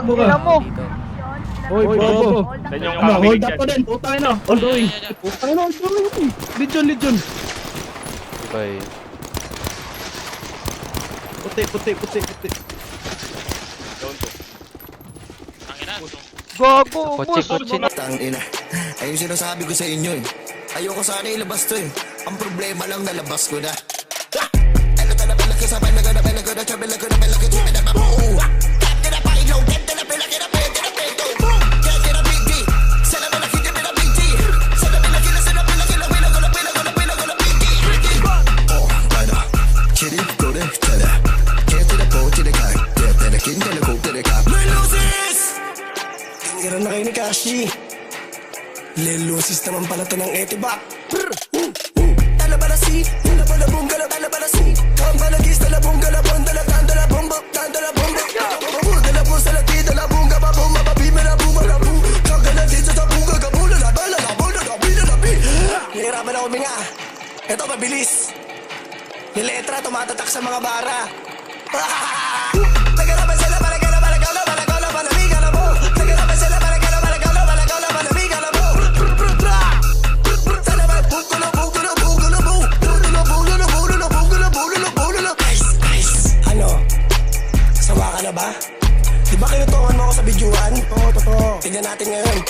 Gago ka. Tingnan mo. Hoy, bobo. Ano, hold up pa din. Putang ina. All the way. Putang ina, all the way. Legion. Bye. Puti. Gago, boss. Kotse. Tangina. Ayun sinasabi ko sa inyo eh. Ayoko sana ilabas to eh. Ang problema lang nalabas ko na. Ano ka na pala ka sa pala ka na pala ka na pala ka na pala ka na mabuo. Get na pa ilaw, get na pala ka na pala ka na pala. Get na big D. Sana pala kita na big D. Sana pala kita sana pala kita pala ko na big D. Oh, kada. Chirip ko de tada. Get na po chile ka. Get na kin ka na ko de ka. Lelusis. Tingnan na kayo ni Kashi. Lelusis naman pala to ng etibak. Talabalasi, talabalabong talabalasi. Kambalagis, talabong galabong, talabong, talabong. Dalabong sa lati, dalabong gababong, mababim, malabong. Kagalatin sa tabong, gagabong, lalabong, lalabi. Nahirapan ako minga. Ito, mabilis. Niletra, tumatatak sa mga bara. Nagarapan sila, palamig, alam mo. Nagarapan sila, palamig, alam mo. Ba? Di ba kinutukan mo ako sa bidyuhan? Oo, totoo. Tignan natin ngayon.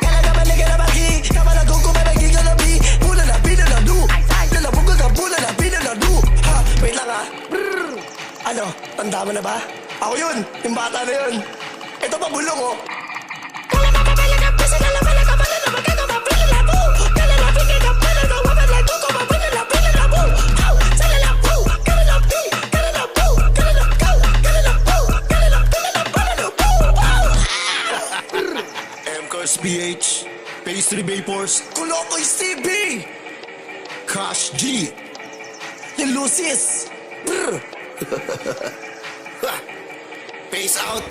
Kalagaman na galabagi, kamalagong ko malagi galabi. Bula na pinaladu. Lalabog ka bula na pinaladu. Ha, wait lang ha. Brrr. Ano, tanda mo na ba? Ako yun, yung bata na yun. Ito pa bulong oh. PH, Pastry Vapors, Kulokoy CB, Cash G, yung Lucis. Peace out.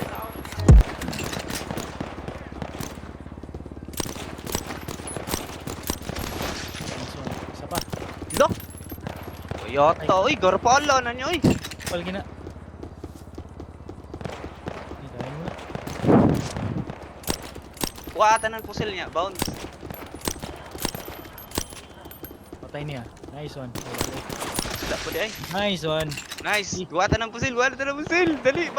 Isa pa. Lo. Toyota, uy, garpala na niyo, uy. Palgi na. Kuwatan ng pusil niya, bounce. Patay niya. Nice one. Wala po di ay. Nice one. Nice. Kuwatan ng pusil, dali.